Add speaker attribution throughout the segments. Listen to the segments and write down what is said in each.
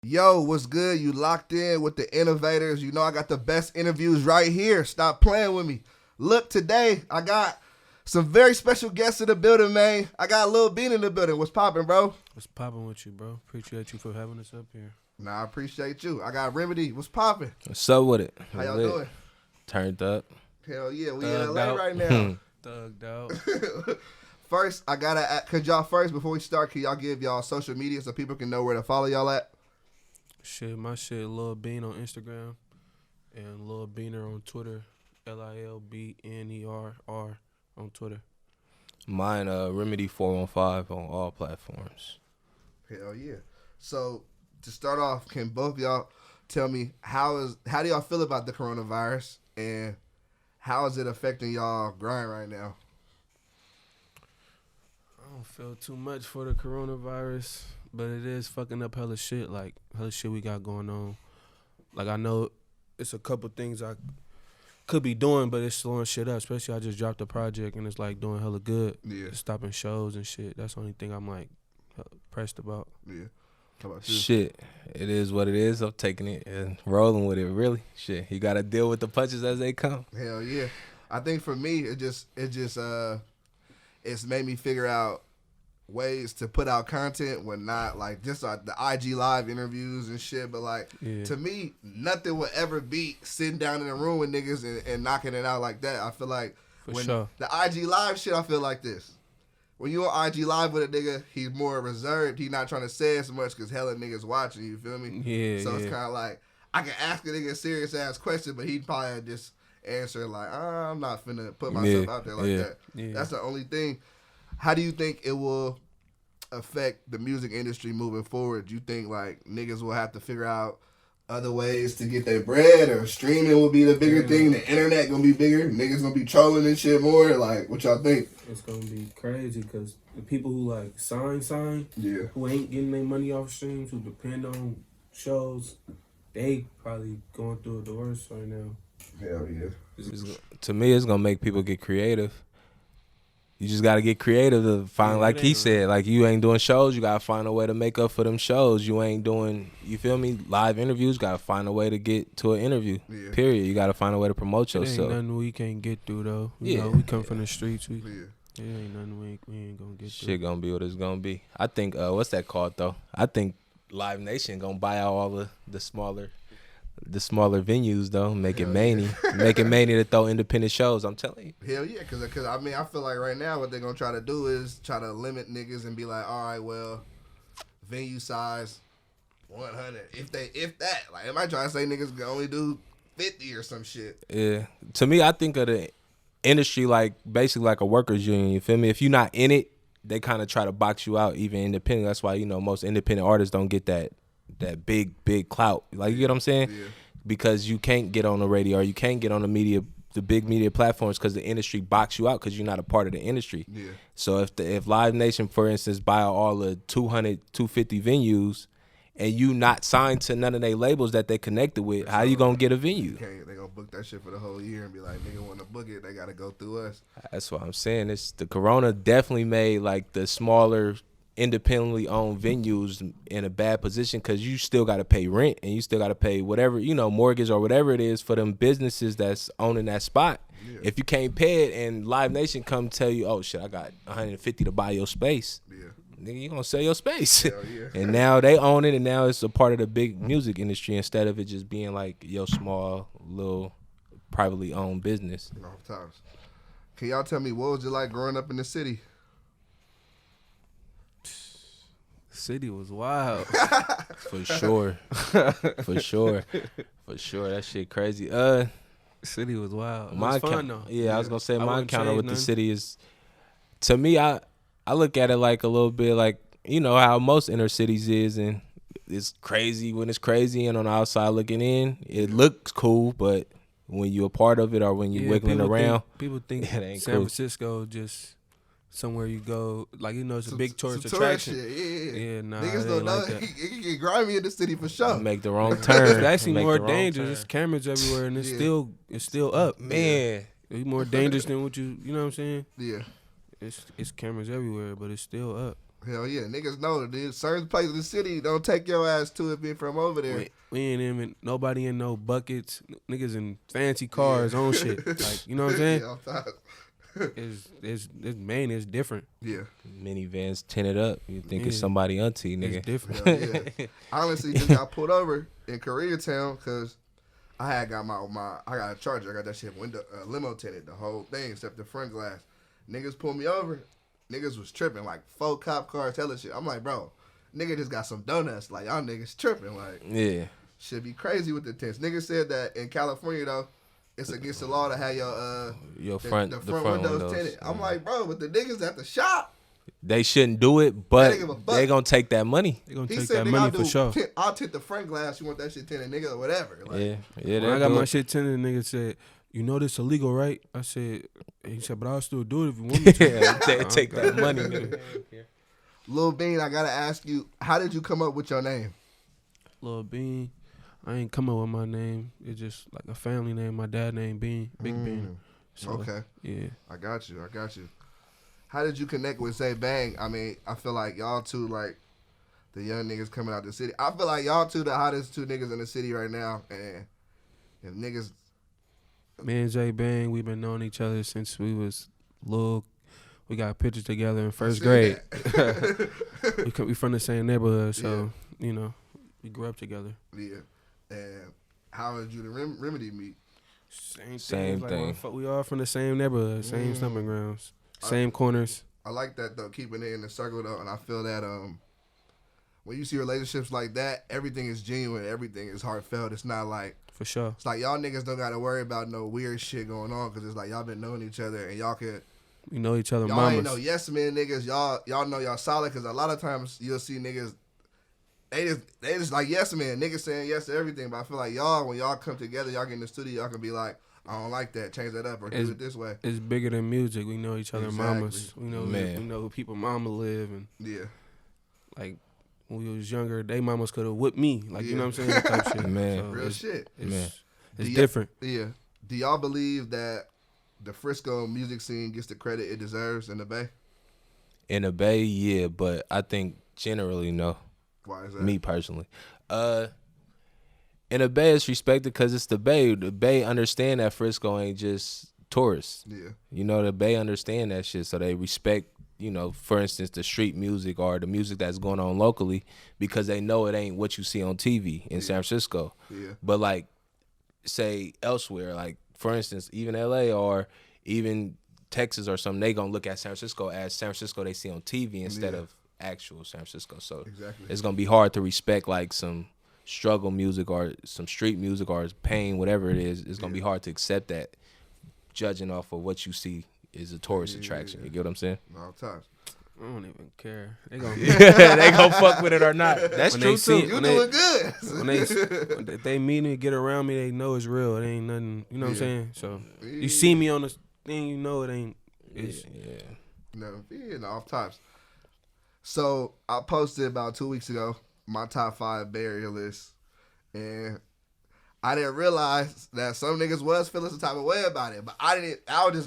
Speaker 1: Yo, what's good? You locked in with the innovators. You know I got the best interviews right here. Stop playing with me. Look, today I got some very special guests in the building, man. I got Lil Bean in the building. What's poppin', bro?
Speaker 2: What's poppin' with you, bro? Appreciate you for having us up here.
Speaker 1: Nah, I appreciate you. I got Remedy. What's poppin'?
Speaker 3: What's up with it?
Speaker 1: How y'all doing?
Speaker 3: Turned up.
Speaker 1: Hell yeah, we
Speaker 2: Thugged
Speaker 1: in LA
Speaker 2: out.
Speaker 1: right now.
Speaker 2: Thugged out.
Speaker 1: First, I gotta, could y'all first, before we start, can y'all give y'all social media so people can know where to follow y'all at?
Speaker 2: My shit, Lil Bean on Instagram and Lil Beaner on Twitter. LILBNERR on Twitter.
Speaker 3: Mine, Remedy 415 on all platforms.
Speaker 1: Hell yeah. So to start off, can both y'all tell me how do y'all feel about the coronavirus and how is it affecting y'all grind right now?
Speaker 2: I don't feel too much for the coronavirus, but it is fucking up hella shit we got going on. Like, I know it's a couple things I could be doing, but it's slowing shit up. Especially I just dropped a project and it's like doing hella good.
Speaker 1: Yeah.
Speaker 2: It's stopping shows and shit. That's the only thing I'm like pressed about.
Speaker 1: Yeah. How about you?
Speaker 3: Shit, it is what it is. I'm taking it and rolling with it, really. Shit, you got to deal with the punches as they come.
Speaker 1: Hell yeah. I think for me, it's made me figure out ways to put out content when not like just the IG live interviews and shit, but like to me, nothing would ever beat sitting down in a room with niggas and knocking it out like that. I feel like the IG live shit, I feel like this. When you on IG live with a nigga, he's more reserved. He not trying to say as much because hella niggas watching. You feel me?
Speaker 2: Yeah.
Speaker 1: So it's kind of like I can ask a nigga a serious ass question, but he'd probably just answer like, I'm not finna put myself out there like that.
Speaker 2: Yeah.
Speaker 1: That's the only thing. How do you think it will affect the music industry moving forward? Do you think like niggas will have to figure out other ways to get their bread, or streaming will be the bigger thing? The internet gonna be bigger. Niggas gonna be trolling and shit more. Like, what y'all think?
Speaker 2: It's gonna be crazy because the people who like sign,
Speaker 1: Yeah.
Speaker 2: who ain't getting their money off streams, who depend on shows, they probably going through it the worst right now.
Speaker 1: Hell yeah.
Speaker 3: To me, it's going to make people get creative. You just got to get creative to find, like he said, like you ain't doing shows, you got to find a way to make up for them shows. You ain't doing, you feel me, live interviews, got to find a way to get to an interview, period. You got to find a way to promote yourself.
Speaker 2: It ain't nothing we can't get through, though. You know, we come from the streets. It ain't nothing we ain't going to get through.
Speaker 3: Shit going to be what it's going to be. I think, what's that called, though? I think Live Nation going to buy out all the smaller venues, though. Make it mania to throw independent shows. I'm telling you.
Speaker 1: Hell yeah, because I mean, I feel like right now what they're gonna try to do is try to limit niggas and be like, all right, well, venue size 100, if that. Like, am I trying to say niggas can only do 50 or some shit?
Speaker 3: Yeah. To me, I think of the industry like basically like a workers union. You feel me? If you're not in it, they kind of try to box you out, even independent. That's why most independent artists don't get that big clout. Like, you get what I'm saying?
Speaker 1: Yeah.
Speaker 3: Because you can't get on the radio or you can't get on the big media platforms because the industry box you out because you're not a part of the industry.
Speaker 1: Yeah.
Speaker 3: So if Live Nation, for instance, buy out all the 200, 250 venues and you not signed to none of their labels that they connected with, how you gonna get a venue?
Speaker 1: They gonna book that shit for the whole year and be like, nigga want to book it, they gotta go through us.
Speaker 3: That's what I'm saying. It's the corona definitely made like the smaller independently owned venues in a bad position because you still got to pay rent and you still got to pay whatever, mortgage or whatever it is for them businesses that's owning that spot. Yeah. If you can't pay it and Live Nation come tell you, oh shit, I got $150 to buy your space. Yeah. Nigga, you gonna sell your space.
Speaker 1: Hell yeah.
Speaker 3: And now they own it and now it's a part of the big music industry instead of it just being like your small little privately owned business.
Speaker 1: Off times. Can y'all tell me what was it like growing up in the city?
Speaker 2: City was wild.
Speaker 3: For sure. That shit crazy.
Speaker 2: City was wild. It
Speaker 3: was
Speaker 2: fun though.
Speaker 3: Yeah, I was gonna say my encounter with the city is, to me, I look at it like a little bit like, how most inner cities is, and it's crazy when it's crazy, and on the outside looking in, it looks cool, but when you're a part of it or when you're wiggling around,
Speaker 2: people think
Speaker 3: it ain't
Speaker 2: San
Speaker 3: cool.
Speaker 2: Francisco just somewhere you go, like, it's a big tourist
Speaker 1: attraction.
Speaker 2: Shit. Yeah, nah.
Speaker 1: Niggas don't know. It can get grimy in the city for sure.
Speaker 3: Make the wrong turn.
Speaker 2: It's actually more dangerous. There's cameras everywhere, and it's still up.
Speaker 3: Man,
Speaker 2: it's more dangerous than what you know what I'm saying?
Speaker 1: Yeah.
Speaker 2: It's cameras everywhere, but it's still up.
Speaker 1: Hell yeah, niggas know, dude. Certain places in the city don't take your ass to it being from over there.
Speaker 2: We ain't even nobody in no buckets. Niggas in fancy cars on shit. Like, you know what I'm saying? It's man, it's different.
Speaker 1: Yeah.
Speaker 3: Minivans tinted up. You think it's somebody auntie, nigga.
Speaker 2: It's different.
Speaker 1: Yeah. I honestly just got pulled over in Koreatown because I had got I got a Charger. I got that shit window limo tinted, the whole thing except the front glass. Niggas pulled me over. Niggas was tripping, like 4 cop cars, hella shit. I'm like, bro, nigga just got some donuts. Like, y'all niggas tripping. Like,
Speaker 3: yeah.
Speaker 1: Should be crazy with the tints. Niggas said that in California, though, it's against the law to have your front windows tinted. I'm like, bro, but the niggas at the shop,
Speaker 3: they shouldn't do it, but they gonna take that money.
Speaker 2: They gonna take that money for sure.
Speaker 1: I'll tint the front glass. You want that shit tinted, nigga, or whatever. Like,
Speaker 3: yeah.
Speaker 2: When I got my shit tinted, the nigga said, "You know this illegal, right?" I said, he said, "But I'll still do it if you want me to."
Speaker 3: Yeah, take that money, nigga.
Speaker 1: Lil Bean, I gotta ask you, how did you come up with your name?
Speaker 2: Lil Bean. I ain't come up with my name. It's just like a family name. My dad named Bean, Big Bean. So,
Speaker 1: okay.
Speaker 2: Yeah.
Speaker 1: I got you. How did you connect with Say Bang? I mean, I feel like y'all two, like, the young niggas coming out the city. I feel like y'all two the hottest 2 niggas in the city right now. And if niggas...
Speaker 2: Me and Jay Bang, we've been knowing each other since we was little. We got pictures together in first grade. We from the same neighborhood, so, you know, we grew up together.
Speaker 1: Yeah. And how did you and Remedy meet?
Speaker 2: Same thing. We all from the same neighborhood, same stomping grounds, same corners.
Speaker 1: I like that, though, keeping it in the circle, though. And I feel that when you see relationships like that, everything is genuine. Everything is heartfelt. It's not like...
Speaker 2: For sure.
Speaker 1: It's like y'all niggas don't got to worry about no weird shit going on because it's like y'all been knowing each other and y'all could...
Speaker 2: We know each other
Speaker 1: y'all
Speaker 2: mamas.
Speaker 1: Ain't no yes men niggas. Y'all know y'all solid because a lot of times you'll see niggas... They just like yes man, niggas saying yes to everything. But I feel like y'all, when y'all come together, y'all get in the studio, y'all can be like, I don't like that, change that up or do it this way.
Speaker 2: It's bigger than music. We know each other mamas. We know who people mama live and like when we was younger, they mamas could have whipped me. Like you know what I'm saying? Type shit.
Speaker 3: Man,
Speaker 1: so real shit.
Speaker 2: It's different.
Speaker 1: Yeah. Do y'all believe that the Frisco music scene gets the credit it deserves in the Bay?
Speaker 3: In the Bay, yeah, but I think generally no.
Speaker 1: Why is that?
Speaker 3: Me personally. In the Bay, it's respected because it's the Bay. The Bay understand that Frisco ain't just tourists.
Speaker 1: Yeah.
Speaker 3: You know, the Bay understand that shit, so they respect, you know, for instance, the street music or the music that's going on locally because they know it ain't what you see on TV in San Francisco.
Speaker 1: Yeah.
Speaker 3: But, like, say elsewhere, like, for instance, even L.A. or even Texas or something, they gonna look at San Francisco as San Francisco they see on TV instead of actual San Francisco. So it's gonna be hard to respect like some struggle music or some street music or pain, whatever it is. It's gonna be hard to accept that, judging off of what you see is a tourist attraction. You get what I'm saying?
Speaker 1: All times.
Speaker 2: I don't even care. They gonna
Speaker 3: they gonna fuck with it or not. That's
Speaker 2: when
Speaker 3: true too.
Speaker 1: You doing good.
Speaker 2: When they meet me, get around me, they know it's real. It ain't nothing. You know what I'm saying? So you see me on the thing, you know it ain't. It's,
Speaker 1: No, off tops. So I posted about 2 weeks ago my top 5 Bay Area list, and I didn't realize that some niggas was feeling some type of way about it, but I didn't. I was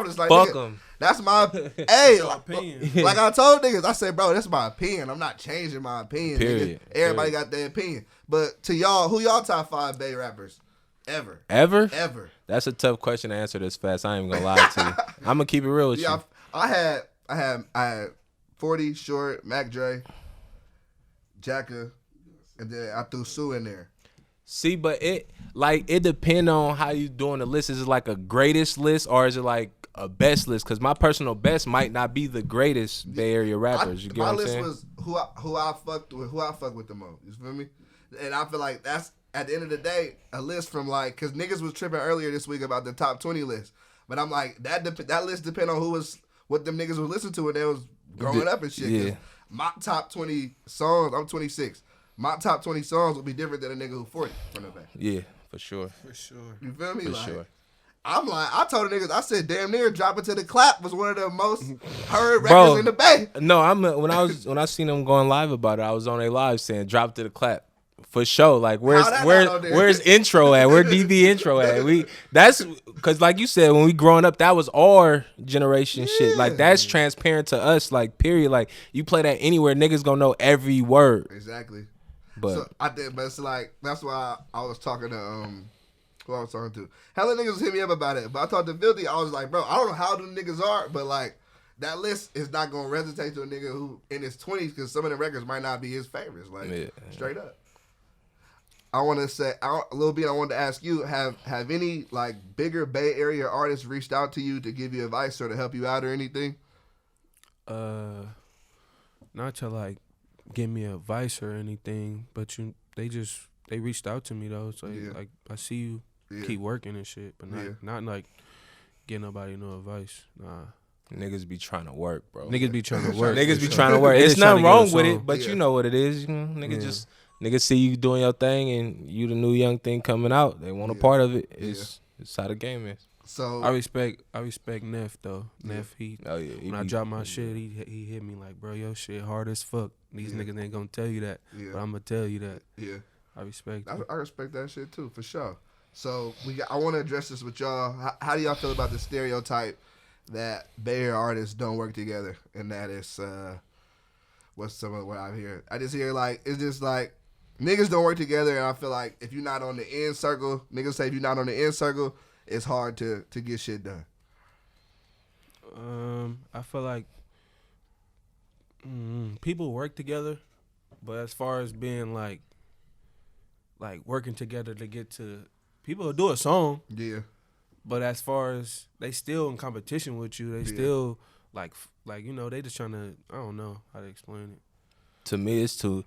Speaker 1: just like,
Speaker 3: fuck them.
Speaker 1: That's my hey.
Speaker 2: opinion.
Speaker 1: Like I told niggas, I said, bro, that's my opinion. I'm not changing my opinion.
Speaker 3: Period.
Speaker 1: Niggas. Everybody got their opinion, but to y'all, who y'all top 5 Bay rappers ever?
Speaker 3: Ever? That's a tough question to answer this fast. I ain't even gonna lie to you. I'm gonna keep it real with you.
Speaker 1: I had 40, Short, Mac Dre, Jacka, and then I threw Sue in there.
Speaker 3: See, but it depends on how you doing the list. Is it like a greatest list or is it like a best list? Because my personal best might not be the greatest Bay Area rappers. You get what I'm saying?
Speaker 1: My list was who I fucked with the most. You feel me? And I feel like that's at the end of the day a list from like because niggas was tripping earlier this week about the top 20 list, but I'm like that list depend on what them niggas was listening to when they was growing up and shit.
Speaker 3: Yeah.
Speaker 1: My top 20 songs, I'm 26. My top 20 songs will be different than a nigga who's 40 from the back.
Speaker 3: Yeah, for sure.
Speaker 1: You feel me?
Speaker 3: For sure.
Speaker 1: I'm like, I told the niggas, I said, damn near Drop It to the Clap was one of the most heard records in the Bay.
Speaker 3: No, when I seen them going live about it, I was on their live saying Drop to the Clap. For sure. Like where's intro at? Where DB intro at? That's because like you said, when we growing up, that was our generation shit. Like that's transparent to us. Like period. Like you play that anywhere, niggas gonna know every word.
Speaker 1: Exactly.
Speaker 3: But
Speaker 1: so I did. But it's like that's why I was talking to who I was talking to. Hella niggas hit me up about it. But I talked to Filthy. I was like, bro, I don't know how them niggas are, but like that list is not gonna resonate to a nigga who in his 20s because some of the records might not be his favorites. Like straight up. I want to say a little bit. I wanted to ask you: Have any like bigger Bay Area artists reached out to you to give you advice or to help you out or anything?
Speaker 2: Not to like give me advice or anything, but they reached out to me though. So like I see you keep working and shit, but not like get nobody no advice. Nah.
Speaker 3: Niggas be trying to work, bro.
Speaker 2: Niggas be trying to work.
Speaker 3: Niggas be trying to work. It's nothing wrong with it, but you know what it is. You know, niggas see you doing your thing and you the new young thing coming out. They want a part of it. It's how the game is.
Speaker 1: So
Speaker 2: I respect Neff though. Neff, when I drop my shit, he hit me like, bro, your shit hard as fuck. These niggas ain't gonna tell you that, but I'm gonna tell you that.
Speaker 1: Yeah,
Speaker 2: I respect.
Speaker 1: I respect that shit too, for sure. So I want to address this with y'all. How do y'all feel about the stereotype that Bay Area artists don't work together, and that is what's some of what I hear? I just hear like it's just like niggas don't work together, and I feel like if you're not on the end circle, niggas say if you're not on the end circle, it's hard to get shit done.
Speaker 2: I feel like people work together, but as far as being like working together to get to, people will do a song.
Speaker 1: Yeah.
Speaker 2: But as far as they still in competition with you, they still like you know, they just trying to, I don't know how to explain it.
Speaker 3: To me, it's to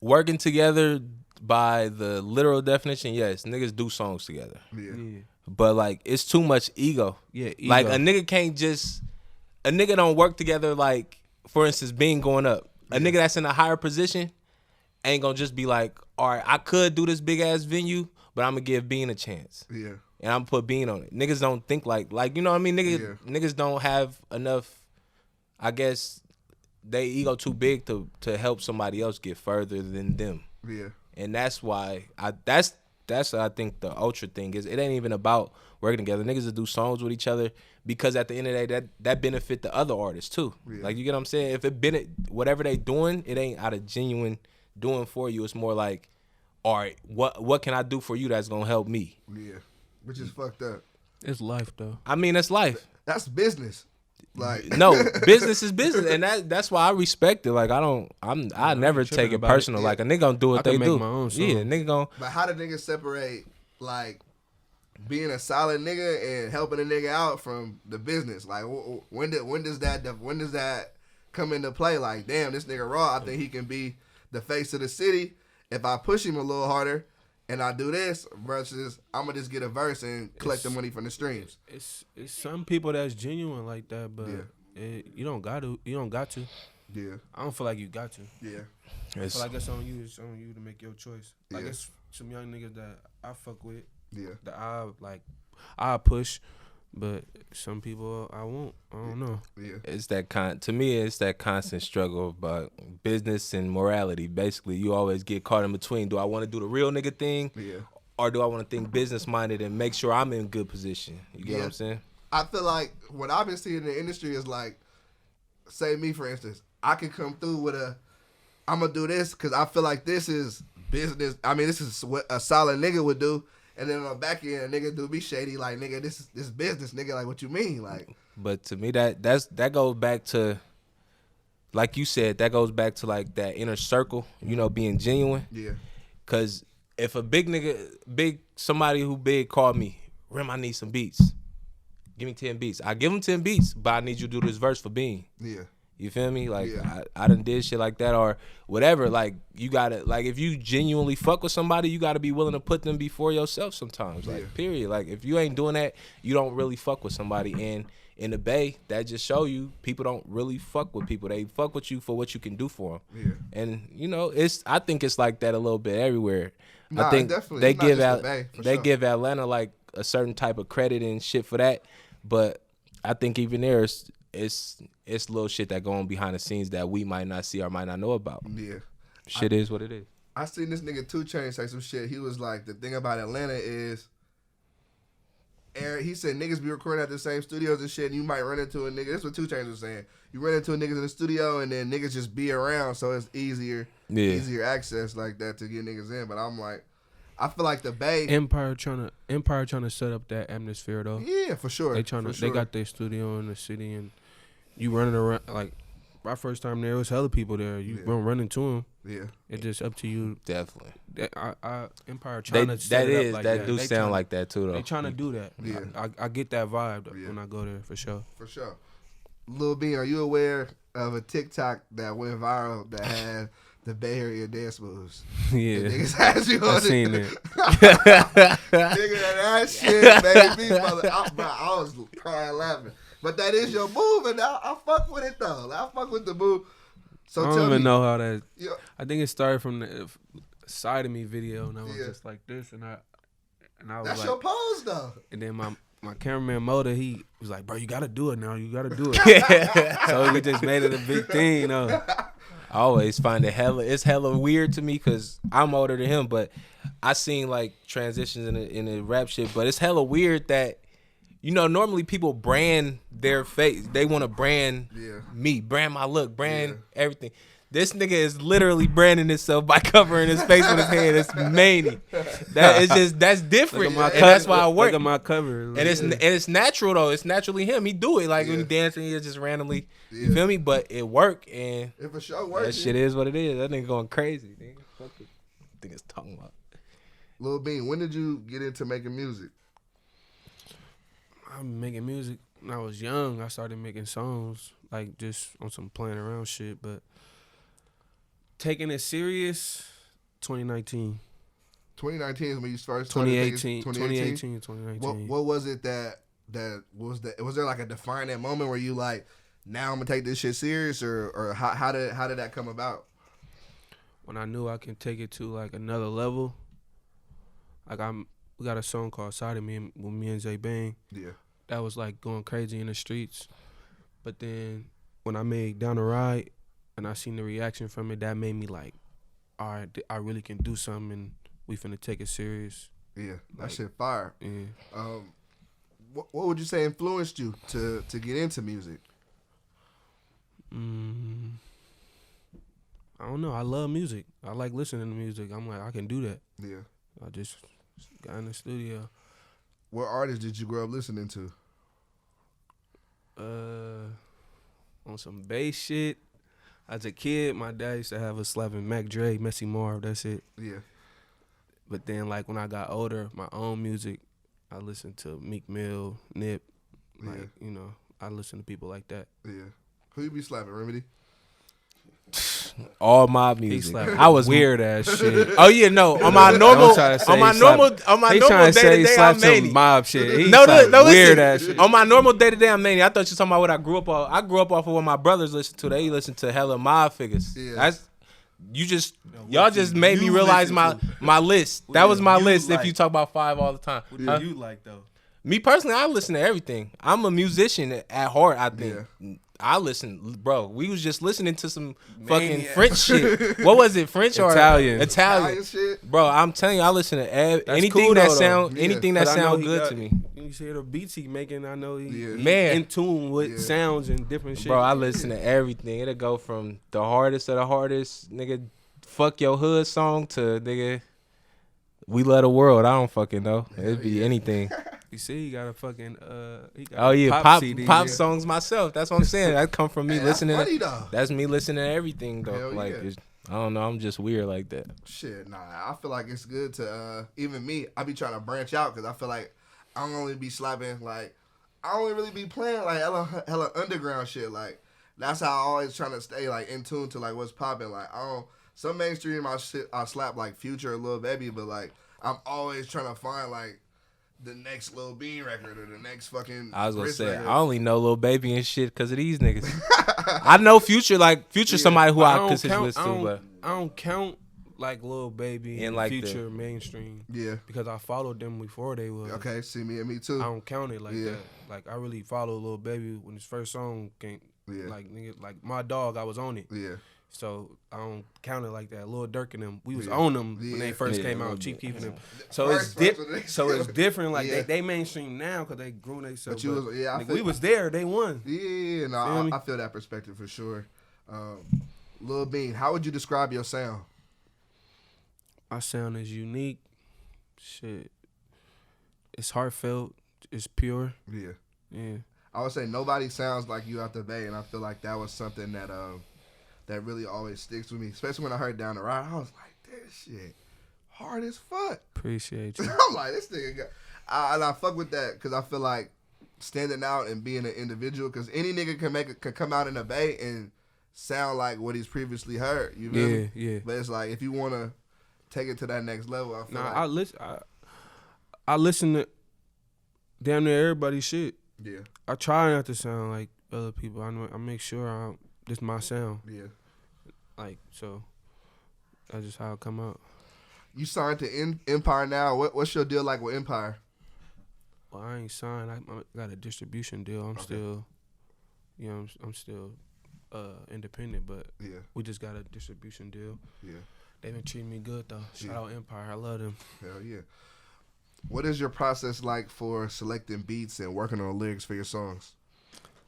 Speaker 3: working together by the literal definition. Yes, niggas do songs together.
Speaker 1: Yeah.
Speaker 3: But like it's too much ego.
Speaker 2: Yeah. Ego.
Speaker 3: Like a nigga don't work together. Like for instance, Bean going up. A nigga that's in a higher position ain't gonna just be like, all right, I could do this big ass venue, but I'm gonna give Bean a chance.
Speaker 1: Yeah.
Speaker 3: And I'm gonna put Bean on it. Niggas don't think like you know what I mean? Niggas don't have enough, I guess they ego too big to help somebody else get further than them.
Speaker 1: Yeah.
Speaker 3: And that's why that's I think the ultra thing is. It ain't even about working together. Niggas that do songs with each other because at the end of the day that benefit the other artists too. Yeah. Like you get what I'm saying? If it whatever they doing, it ain't out of genuine doing for you. It's more like, all right, what can I do for you that's gonna help me?
Speaker 1: Yeah. Which is fucked up.
Speaker 2: It's life though.
Speaker 3: I mean, that's life.
Speaker 1: That's business. Like
Speaker 3: no, business is business, and that's why I respect it. Like I never take it personal. Like a nigga gonna do what they do.
Speaker 2: My own song.
Speaker 3: Yeah, nigga gonna.
Speaker 1: But how do niggas separate like being a solid nigga and helping a nigga out from the business? Like when does that come into play? Like damn, this nigga raw. I think he can be the face of the city if I push him a little harder. And I do this versus I'm gonna just get a verse and collect the money from the streams.
Speaker 2: It's some people that's genuine like that, but you don't got to.
Speaker 1: Yeah.
Speaker 2: I don't feel like you got to.
Speaker 1: Yeah.
Speaker 2: I feel like it's on you. It's on you to make your choice. Like it's some young niggas that I fuck with. Yeah. That I push, but some people I won't. I don't know.
Speaker 1: Yeah.
Speaker 3: It's that to me, it's that constant struggle about business and morality. Basically, you always get caught in between. Do I want to do the real nigga thing? Yeah. Or do I want to think business minded and make sure I'm in good position? You get what I'm saying?
Speaker 1: I feel like what I've been seeing in the industry is like, say me for instance, I can come through with I'm gonna do this because I feel like this is business. I mean, this is what a solid nigga would do. And then on the back end, a nigga do be shady. Like, nigga, this business, nigga. Like, what you mean? Like,
Speaker 3: but to me, that goes back to, like you said, that goes back to like that inner circle. You know, being genuine. Yeah. Cause if a somebody who big called me, Rim, I need some beats. Give me 10 beats. I give him 10 beats, but I need you to do this verse for Bean. Yeah. You feel me? Like I done did shit like that or whatever. Like you gotta if you genuinely fuck with somebody, you gotta be willing to put them before yourself sometimes. Like period. Like if you ain't doing that, you don't really fuck with somebody. And in the Bay, that just show you people don't really fuck with people. They fuck with you for what you can do for them. Yeah. And you know, I think it's like that a little bit everywhere. I think they give Atlanta like a certain type of credit and shit for that. But I think even there it's little shit that go on behind the scenes that we might not see or might not know about. Yeah. Shit is what it is.
Speaker 1: I seen this nigga 2 Chainz say some shit. He was like, the thing about Atlanta is, he said niggas be recording at the same studios and shit, and you might run into a nigga. That's what 2 Chainz was saying. You run into a niggas in the studio, and then niggas just be around, so it's easier access like that to get niggas in. But I'm like, I feel like the Bay
Speaker 2: Empire trying to set up that atmosphere though.
Speaker 1: Yeah, for sure.
Speaker 2: They got their studio in the city, and you running around like. My first time there was hella people there. You won't run into them.
Speaker 1: Yeah,
Speaker 2: it's just up to you.
Speaker 3: Definitely.
Speaker 2: Empire trying to set it up like that.
Speaker 3: That do sound like that too, though.
Speaker 2: They trying to do that.
Speaker 1: Yeah,
Speaker 2: I get that vibe when I go there for sure.
Speaker 1: For sure. Lil Bean, are you aware of a TikTok that went viral that had the Bay Area dance moves?
Speaker 2: Yeah,
Speaker 1: the niggas had you on
Speaker 2: I seen it.
Speaker 1: Nigga, that shit made me I was crying laughing. But that is your move, and I fuck with it though. I fuck with the move. So
Speaker 2: I don't even know how that. Yeah. I think it started from the Side of Me video, and I was just like this, and I was
Speaker 1: that's
Speaker 2: like,
Speaker 1: your pose though.
Speaker 2: And then my cameraman Moda, he was like, bro, you gotta do it now. You gotta do it. So we just made it a big thing, you know.
Speaker 3: I always find it's hella weird to me because I'm older than him, but I seen like transitions in the rap shit, but it's hella weird that. You know, normally people brand their face. They want to brand me, brand my look, brand everything. This nigga is literally branding himself by covering his face with his hand. It's many. That's different. And that's why I work.
Speaker 2: Look at my cover.
Speaker 3: And it's natural though. It's naturally him. He do it like when he dancing. He just randomly. You feel me? But it work and
Speaker 1: it for sure works.
Speaker 3: That shit is what it is. That nigga going crazy. Nigga. What the thing is talking about?
Speaker 1: Lil Bean, when did you get into making music?
Speaker 2: I'm making music when I was young. I started making songs, like just on some playing around shit, but taking it serious, 2019.
Speaker 1: 2019 is when you started.
Speaker 2: 2018.
Speaker 1: What was it that was there like a defining moment where you like, now I'm gonna take this shit serious, or how did that come about?
Speaker 2: When I knew I can take it to like another level. Like we got a song called Side of Me with me and Zay Bang.
Speaker 1: Yeah.
Speaker 2: That was like going crazy in the streets. But then when I made Down the Ride and I seen the reaction from it, that made me like, all right, I really can do something and we finna take it serious.
Speaker 1: Yeah, that shit fire.
Speaker 2: Yeah.
Speaker 1: What would you say influenced you to get into music?
Speaker 2: I don't know. I love music. I like listening to music. I'm like, I can do that.
Speaker 1: Yeah.
Speaker 2: I just got in the studio.
Speaker 1: What artists did you grow up listening to?
Speaker 2: On some bass shit. As a kid, my dad used to have us slapping Mac Dre, Messy Marv, that's it.
Speaker 1: Yeah.
Speaker 2: But then, like, when I got older, my own music, I listened to Meek Mill, Nip. Like, you know, I listen to people like that.
Speaker 1: Yeah. Who you be slapping, Remedy?
Speaker 3: All my music.
Speaker 2: I was weird ass shit.
Speaker 3: Oh yeah, no. On my normal day to day, I'm Manny.
Speaker 2: Mob shit.
Speaker 3: No,
Speaker 2: weird ass shit.
Speaker 3: On my normal day to day, I'm Manny. I thought you were talking about what I grew up on. I grew up off of what my brothers listened to. They listened to hella mob figures. Yeah. Y'all just made me realize my list. That was my list. If you talk about 5 all the time.
Speaker 2: What do you like though?
Speaker 3: Me personally, I listen to everything. I'm a musician at heart. I think. Yeah. I listen, bro. We was just listening to some fucking French shit. What was it, French or
Speaker 2: Italian
Speaker 1: shit?
Speaker 3: Bro, I'm telling you, I listen to anything that sound good to me.
Speaker 2: You see the beats he making, I know he
Speaker 3: man
Speaker 2: in tune with sounds and different shit.
Speaker 3: Bro, I listen to everything. It'll go from the hardest of the hardest, nigga, fuck your hood song to nigga, we love the world. I don't fucking know. It'd be anything.
Speaker 2: You see, he got a fucking
Speaker 3: pop songs myself. That's what I'm saying. That come from me listening.
Speaker 1: That's funny, though.
Speaker 3: That's me listening to everything though.
Speaker 1: Hell
Speaker 3: like
Speaker 1: yeah.
Speaker 3: I don't know. I'm just weird like that.
Speaker 1: Shit, nah. I feel like it's good to even me. I be trying to branch out because I feel like I don't only be slapping like I only really be playing like hella underground shit. Like that's how I always trying to stay like in tune to like what's popping. Like I don't. Some mainstream I slap like Future or Lil Baby, but like I'm always trying to find like the next Lil Bean record or the next fucking.
Speaker 3: I was gonna say
Speaker 1: record.
Speaker 3: I only know Lil Baby and shit because of these niggas. I know Future somebody who I consider listen to, but
Speaker 2: I don't count like Lil Baby and like Future mainstream.
Speaker 1: Yeah,
Speaker 2: because I followed them before they were.
Speaker 1: Okay, see me and me too.
Speaker 2: I don't count it like that. Like I really followed Lil Baby when his first song came. Yeah, like nigga, like My Dog, I was on it.
Speaker 1: Yeah.
Speaker 2: So I don't count it like that. Lil Durk and them, we was on them when they first came out. Chief Keef and them. So it's different. Like they mainstream now because they grew themselves. But we was there. They won.
Speaker 1: Yeah, no, I feel that perspective for sure. Lil Bean, how would you describe your sound?
Speaker 2: My sound is unique. Shit, it's heartfelt. It's pure. Yeah.
Speaker 1: I would say nobody sounds like you out the Bay, and I feel like that was something that that really always sticks with me, especially when I heard Down the Ride. I was like, this shit hard as fuck.
Speaker 2: Appreciate you.
Speaker 1: I'm like, this nigga got, and I fuck with that because I feel like standing out and being an individual, because any nigga can come out in the Bay and sound like what he's previously heard. You feel me?
Speaker 2: Yeah.
Speaker 1: But it's like if you want to take it to that next level, I feel like
Speaker 2: I listen to damn near everybody's shit.
Speaker 1: Yeah.
Speaker 2: I try not to sound like other people. I make sure this my sound.
Speaker 1: Yeah.
Speaker 2: Like, so that's just how it come out.
Speaker 1: You signed to Empire now. What's your deal like with Empire?
Speaker 2: Well, I ain't signed. I got a distribution deal. I'm still, I'm still independent, but we just got a distribution deal. Yeah. They've been treating me good though. Shout out Empire. I love them.
Speaker 1: Hell yeah. What is your process like for selecting beats and working on lyrics for your songs?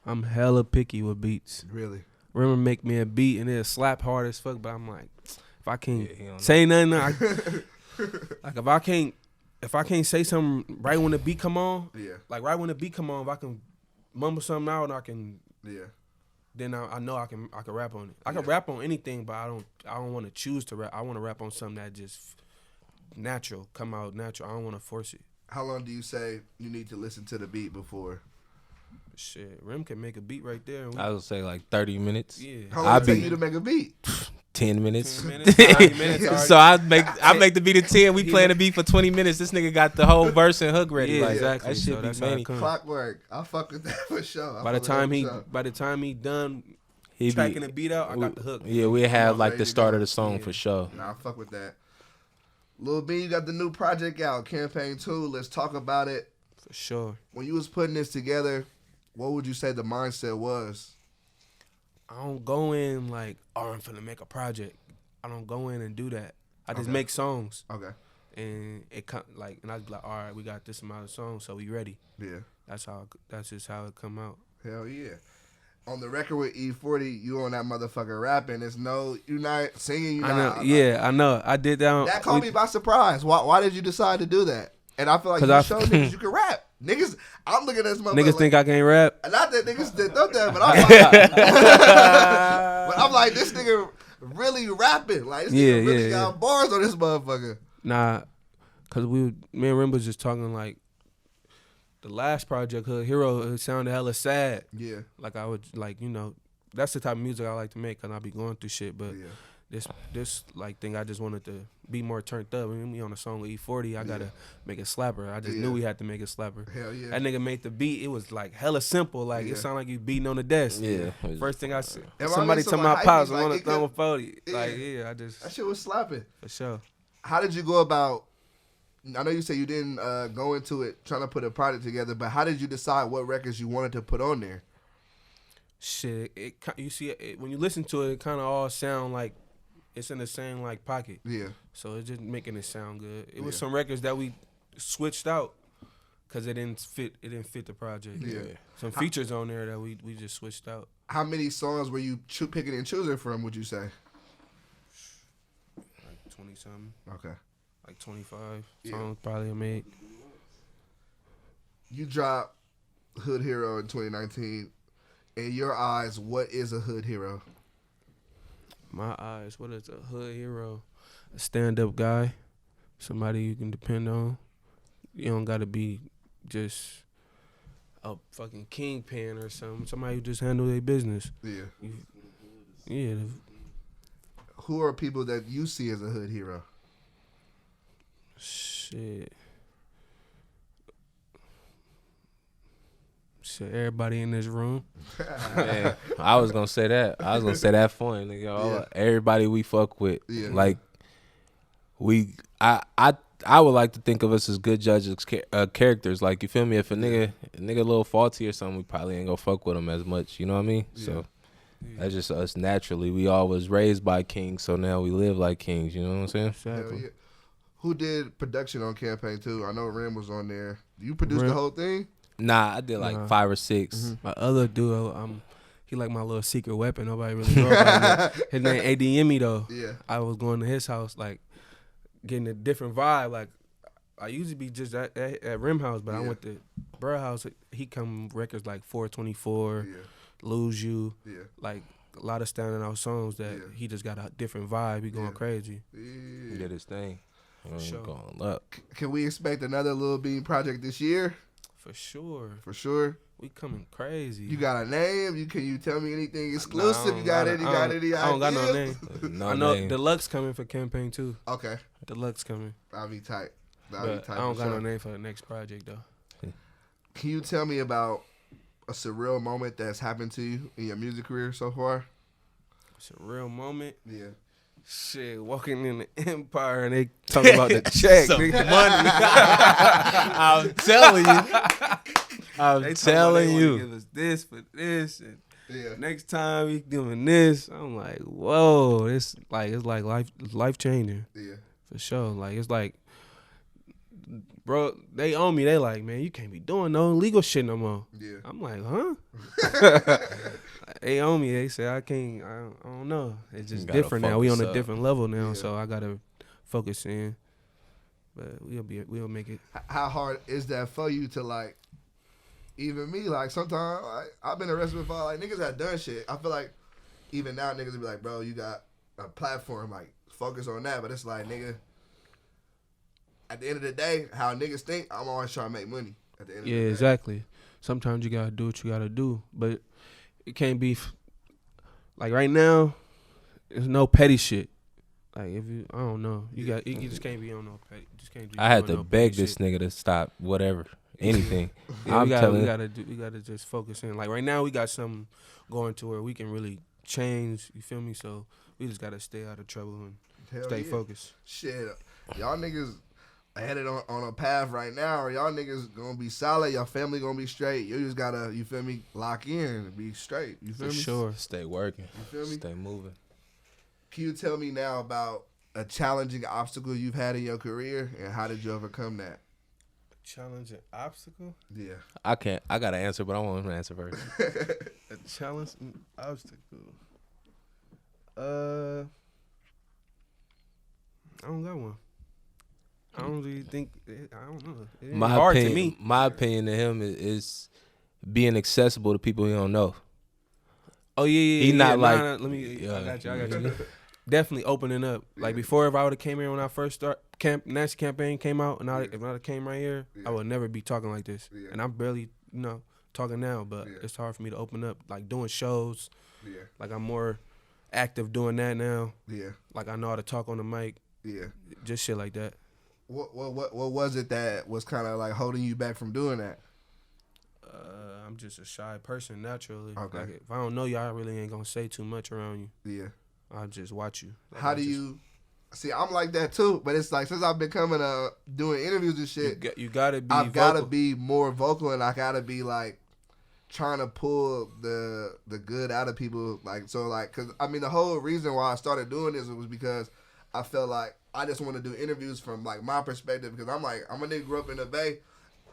Speaker 2: I'm hella picky with beats.
Speaker 1: Really?
Speaker 2: Remember, make me a beat and it'll slap hard as fuck, but I'm like, if I can't say nothing, like if I can't say something right when the beat come on, like right when the beat come on, if I can mumble something out and I can, then I know I can rap on it. I can rap on anything, but I don't want to choose to rap. I want to rap on something that just natural, come out natural. I don't want to force it.
Speaker 1: How long do you say you need to listen to the beat before?
Speaker 2: Shit, Rim can make a beat right there.
Speaker 3: I would say like 30 minutes.
Speaker 2: Yeah.
Speaker 1: How long does it take you to make a beat?
Speaker 3: 10 minutes.
Speaker 2: 10 minutes, 30 minutes.
Speaker 3: So I make the beat at 10. We playing the beat for 20 minutes. This nigga got the whole verse and hook ready.
Speaker 2: Yeah,
Speaker 3: like,
Speaker 2: exactly.
Speaker 3: That shit
Speaker 2: so
Speaker 3: be many.
Speaker 1: Clockwork. I fuck with that for sure.
Speaker 2: By the time he done tracking the beat out, I got the hook.
Speaker 3: Yeah, we have like the start of the song for sure.
Speaker 1: Nah, I fuck with that. Lil Bean, you got the new project out, Campaign 2. Let's talk about it.
Speaker 2: For sure.
Speaker 1: When you was putting this together, what would you say the mindset was?
Speaker 2: I don't go in like, I'm finna make a project. I don't go in and do that. I just make songs.
Speaker 1: Okay.
Speaker 2: And and I be like, all right, we got this amount of songs, so we ready.
Speaker 1: Yeah.
Speaker 2: That's just how it come out.
Speaker 1: Hell yeah. On the record with E-40, you on that motherfucker rapping. You're not singing.
Speaker 2: I know. I did that.
Speaker 1: That caught me by surprise. Why did you decide to do that? And I feel like you showed niggas you can rap. Niggas, I'm looking at this motherfucker.
Speaker 2: Niggas think I can't rap.
Speaker 1: Not that niggas did that, but I'm like, but I'm like, this nigga really rapping. Like, this nigga really got bars on this motherfucker.
Speaker 2: Nah, cause me and Rim was just talking like the last project, Hood Hero, it sounded hella sad. Yeah. Like I would that's the type of music I like to make, cause I be going through shit. But this like thing, I just wanted to be more turned up. I mean, we on a song with E-40, I gotta make it slapper. I just knew we had to make it slapper. Hell yeah. That nigga made the beat. It was like hella simple. Like it sounded like you beating on the desk. Yeah. First thing I said, somebody tell my pops, I want to throw a 40. Like I just
Speaker 1: that shit was slapping
Speaker 2: for sure.
Speaker 1: How did you go about? I know you said you didn't go into it trying to put a project together, but how did you decide what records you wanted to put on there?
Speaker 2: Shit, you see, when you listen to it, it kind of all sound like it's in the same like pocket. Yeah. So it's just making it sound good. It was some records that we switched out because it didn't fit. It didn't fit the project. Yeah. Some features on there that we just switched out.
Speaker 1: How many songs were you picking and choosing from? Would you say?
Speaker 2: Like 20 something.
Speaker 1: Okay.
Speaker 2: Like 25 songs probably I made.
Speaker 1: You dropped Hood Hero in 2019. In your eyes, what is a hood hero?
Speaker 2: My eyes, what is a hood hero? A stand-up guy, somebody you can depend on. You don't gotta be just a fucking kingpin or something. Somebody who just handle their business. Yeah.
Speaker 1: Who are people that you see as a hood hero?
Speaker 2: Shit, everybody in this room.
Speaker 3: Man, I was gonna say that. I was gonna say that for him, nigga. Everybody we fuck with, like I would like to think of us as good judges, characters. Like, you feel me? If a nigga a little faulty or something, we probably ain't gonna fuck with him as much. You know what I mean? So That's just us naturally. We all was raised by kings, so now we live like kings. You know what I'm saying?
Speaker 2: Exactly.
Speaker 1: Yeah. Who did production on Campaign 2? I know Rim was on there. You produced the whole thing?
Speaker 3: Nah, I did like 5 or 6.
Speaker 2: Mm-hmm. My other duo, he like my little secret weapon. Nobody really know about him. His name ADME though.
Speaker 1: Yeah.
Speaker 2: I was going to his house, like getting a different vibe. Like I usually be just at Rim house, but I went to Burr house. He come records like 424, Lose You, like a lot of standing out songs that he just got a different vibe. He going crazy.
Speaker 3: He did his thing.
Speaker 2: Sure.
Speaker 3: Going up.
Speaker 1: Can we expect another Lil Bean project this year?
Speaker 2: For sure.
Speaker 1: For sure.
Speaker 2: We coming crazy.
Speaker 1: You got a name? Can you tell me anything exclusive? You got any ideas?
Speaker 2: I don't got no name.
Speaker 3: No
Speaker 2: I know
Speaker 3: name.
Speaker 2: Deluxe coming for Campaign 2.
Speaker 1: Okay.
Speaker 2: Deluxe coming.
Speaker 1: That'll be tight.
Speaker 2: I don't got no name for the next project though.
Speaker 1: Can you tell me about a surreal moment that's happened to you in your music career so far?
Speaker 2: It's a real moment.
Speaker 1: Yeah.
Speaker 2: Shit, walking in the Empire and they talking about the check, nigga.
Speaker 3: Money. I'm telling you. I'm telling you.
Speaker 2: Give us this for this, and
Speaker 1: Yeah.
Speaker 2: next time we doing this. I'm like, whoa, it's like life changing.
Speaker 1: Yeah.
Speaker 2: For sure. Like it's like, bro, they own me. They like, man, you can't be doing no illegal shit no more.
Speaker 1: Yeah.
Speaker 2: I'm like, huh? They own me. They say I can't. I don't know. It's just different now. We on a different level now, so I gotta focus in. But we'll make it.
Speaker 1: How hard is that for you to like? Even me, like sometimes I've been arrested before. Like niggas that done shit. I feel like even now niggas will be like, bro, you got a platform. Like focus on that. But it's like, nigga. At the end of the day, how niggas think, I'm always trying to make money. At the end of the day.
Speaker 2: Yeah, exactly. Sometimes you gotta do what you gotta do, but it can't be like right now. There's no petty shit. Like if you, I don't know, you just can't be on no petty. Just can't.
Speaker 3: I had to beg this nigga to stop whatever, anything.
Speaker 2: Yeah, we gotta just focus in. Like right now, we got something going to where we can really change. You feel me? So we just gotta stay out of trouble and stay focused.
Speaker 1: Shit, y'all niggas headed on a path right now, or y'all niggas gonna be solid, your family gonna be straight. You just gotta, you feel me, lock in and be straight. You feel me?
Speaker 2: Sure.
Speaker 3: Stay working.
Speaker 1: You feel me?
Speaker 3: Stay moving.
Speaker 1: Can you tell me now about a challenging obstacle you've had in your career and how did you overcome that?
Speaker 2: Challenging obstacle?
Speaker 1: Yeah.
Speaker 3: I gotta answer, but I want him to answer first.
Speaker 2: A challenging obstacle. I don't got one. I don't really think. I don't know. It ain't hard to me.
Speaker 3: My opinion to him is being accessible to people he don't know.
Speaker 2: Oh yeah.
Speaker 3: He not like.
Speaker 2: Let me. I got you. Definitely opening up. Like before, if I would have came here when I first start Nasty Campaign came out, and if I came right here, I would never be talking like this. Yeah. And I'm barely, talking now, but it's hard for me to open up. Like doing shows. Yeah. Like I'm more active doing that now. Yeah. Like I know how to talk on the mic. Yeah. Just shit like that.
Speaker 1: What was it that was kind of like holding you back from doing that?
Speaker 2: I'm just a shy person naturally.
Speaker 1: Okay.
Speaker 2: Like if I don't know you, I really ain't gonna say too much around you. Yeah. I'll just watch you. Like
Speaker 1: how do you see? I'm like that too, but it's like since I've been coming doing interviews and shit,
Speaker 2: you gotta be.
Speaker 1: I've gotta be more vocal, and I gotta be like trying to pull the good out of people. Like so, like because I mean the whole reason why I started doing this was because I felt like I just want to do interviews from like my perspective because I'm a nigga grew up in the Bay,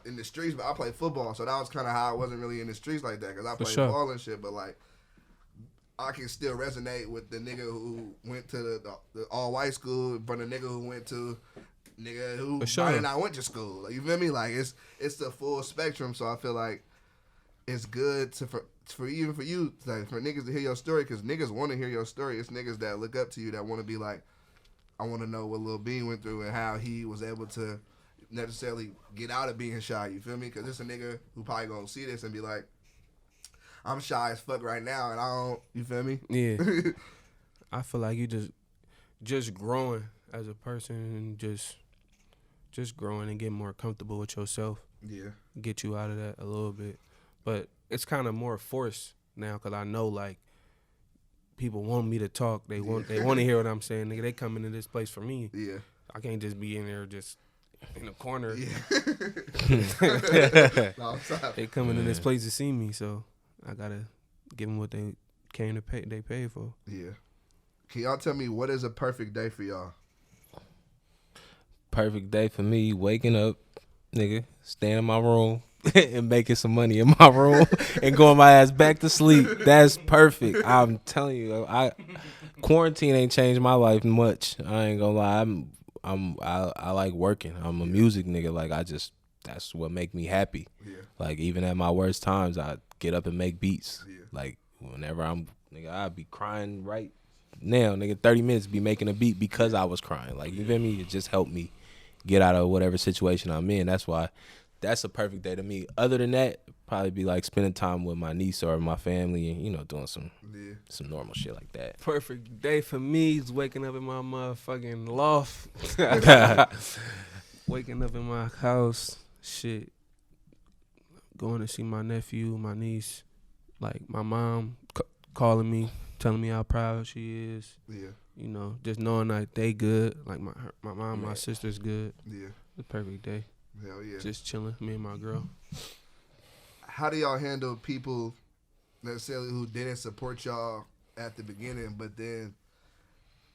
Speaker 1: in the streets, but I played football, so that was kind of how I wasn't really in the streets like that because I played ball and shit. But like, I can still resonate with the nigga who went to the all white school, from the nigga who went to nigga who might not went to school. Like you feel me? Like it's the full spectrum. So I feel like it's good for you, like for niggas to hear your story because niggas want to hear your story. It's niggas that look up to you that want to be like, I want to know what Lil Bean went through and how he was able to necessarily get out of being shy. You feel me? Because it's a nigga who probably gonna see this and be like, I'm shy as fuck right now, and I don't. You feel me?
Speaker 2: Yeah. I feel like you just growing as a person and just growing and getting more comfortable with yourself. Yeah. Get you out of that a little bit, but it's kind of more forced now because I know like. People want me to talk. They want to hear what I'm saying. Nigga, they come into this place for me. Yeah. I can't just be in there just in a corner. Yeah. They come into this place to see me, so I gotta give them what they came to pay. They paid for.
Speaker 1: Yeah. Can y'all tell me what is a perfect day for y'all?
Speaker 3: Perfect day for me, waking up, nigga, staying in my room and making some money in my room and going my ass back to sleep. That's perfect. I'm telling you, quarantine ain't changed my life much. I ain't gonna lie. I like working. I'm a music nigga. Like that's what make me happy.
Speaker 1: Yeah.
Speaker 3: Like even at my worst times, I get up and make beats.
Speaker 1: Yeah.
Speaker 3: Like whenever I'd be crying right now, nigga, 30 minutes be making a beat because I was crying. Like, you feel me? It just helped me get out of whatever situation I'm in. That's why that's a perfect day to me. Other than that, probably be like spending time with my niece or my family and, you know, doing some normal shit like that.
Speaker 2: Perfect day for me is waking up in my motherfucking loft. Waking up in my house, shit. Going to see my nephew, my niece. Like, my mom calling me, telling me how proud she is.
Speaker 1: Yeah.
Speaker 2: You know, just knowing that they good. Like, my mom, my sister's good.
Speaker 1: Yeah.
Speaker 2: The perfect day.
Speaker 1: Hell yeah.
Speaker 2: Just chilling, me and my girl.
Speaker 1: How do y'all handle people necessarily who didn't support y'all at the beginning, but then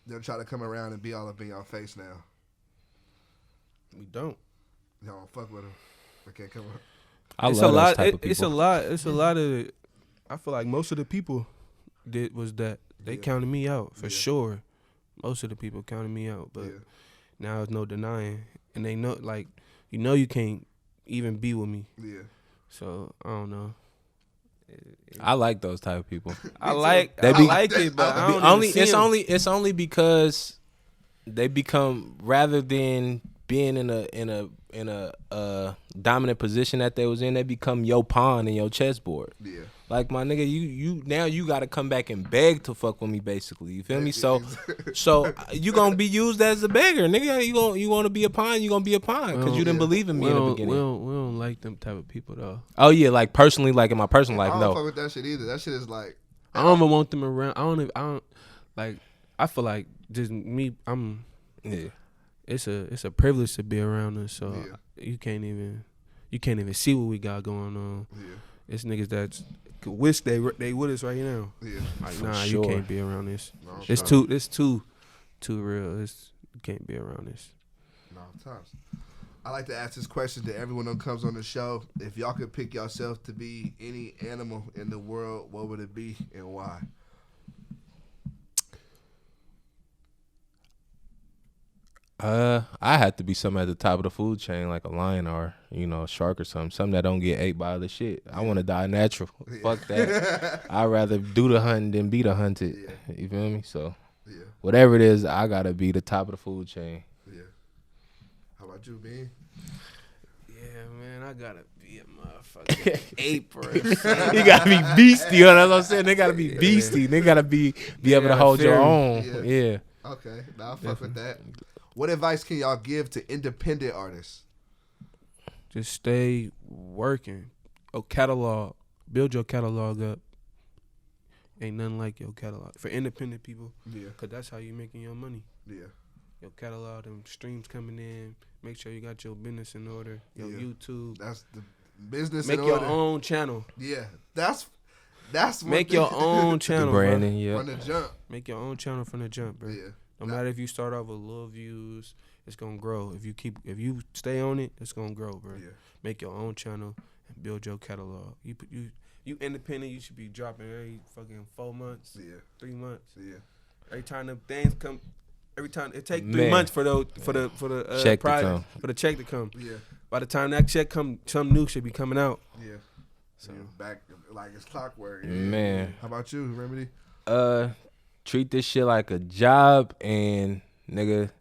Speaker 1: they'll try to come around and be all up in y'all face now?
Speaker 2: We don't.
Speaker 1: Y'all don't fuck with them. They can't come up.
Speaker 3: I love those type of people.
Speaker 2: It's a lot of. I feel like most of the people was that they counted me out for sure. Most of the people counted me out, but now there's no denying, and they know, like, you can't even be with me.
Speaker 1: Yeah.
Speaker 2: So I don't know.
Speaker 3: I like those type of people.
Speaker 2: I like it, but I don't even see them.
Speaker 3: It's only because they become, rather than being in a dominant position that they was in, they become your pawn in your chessboard. Yeah. Like, my nigga, you got to come back and beg to fuck with me, basically. You feel me? So you gonna be used as a beggar, nigga. You want to be a pawn, you gonna be a pawn because you didn't believe in me in the beginning.
Speaker 2: We don't like them type of people though.
Speaker 3: Oh yeah, like personally, like in my personal life,
Speaker 1: I
Speaker 3: no.
Speaker 1: don't fuck with that shit either. That shit is like,
Speaker 2: I don't even want them around. I don't like. I feel like just me. It's a privilege to be around us. So you can't even see what we got going on. Yeah. It's niggas that could wish they with us right now. Yeah. Like, nah, you can't be around this. No, it's too real. You can't be around this.
Speaker 1: No, times. I like to ask this question to everyone that comes on the show. If y'all could pick yourself to be any animal in the world, what would it be and why?
Speaker 3: I had to be something at the top of the food chain, like a lion or, you know, a shark or something that don't get ate by other shit. I want to die natural. Fuck that. I'd rather do the hunting than be the hunted. Yeah. You feel me? So, whatever it is, I gotta be the top of the food chain.
Speaker 1: Yeah. How about you, Bean?
Speaker 2: Yeah, man, I gotta be a motherfucking ape.
Speaker 3: You gotta be beastie. You know what I'm saying? They gotta be beastie. They gotta be able to hold your own. Yeah.
Speaker 1: Okay, now I'll fuck with that. What advice can y'all give to independent artists?
Speaker 2: Just stay working. Build your catalog up. Ain't nothing like your catalog for independent people. Yeah, cause that's how you making your money. Yeah, your catalog, them streams coming in. Make sure you got your business in order. Your YouTube.
Speaker 1: That's the business.
Speaker 2: Make your own channel.
Speaker 1: Yeah, that's.
Speaker 2: Make your own channel,
Speaker 3: branding,
Speaker 1: from the jump.
Speaker 2: Make your own channel from the jump, bro. Yeah. No matter if you start off with little views, it's gonna grow. If you stay on it, it's gonna grow, bro. Yeah. Make your own channel and build your catalog. You independent. You should be dropping every fucking 4 months. Yeah. 3 months. Yeah. Every time the things come, every time it take 3 months for the
Speaker 3: check
Speaker 2: prize,
Speaker 3: to come.
Speaker 2: for the check to come.
Speaker 1: Yeah.
Speaker 2: By the time that check come, some new should be coming out.
Speaker 1: Yeah. So back like it's clockwork. Yeah.
Speaker 3: Man.
Speaker 1: How about you, Remedy?
Speaker 3: Treat this shit like a job and, nigga,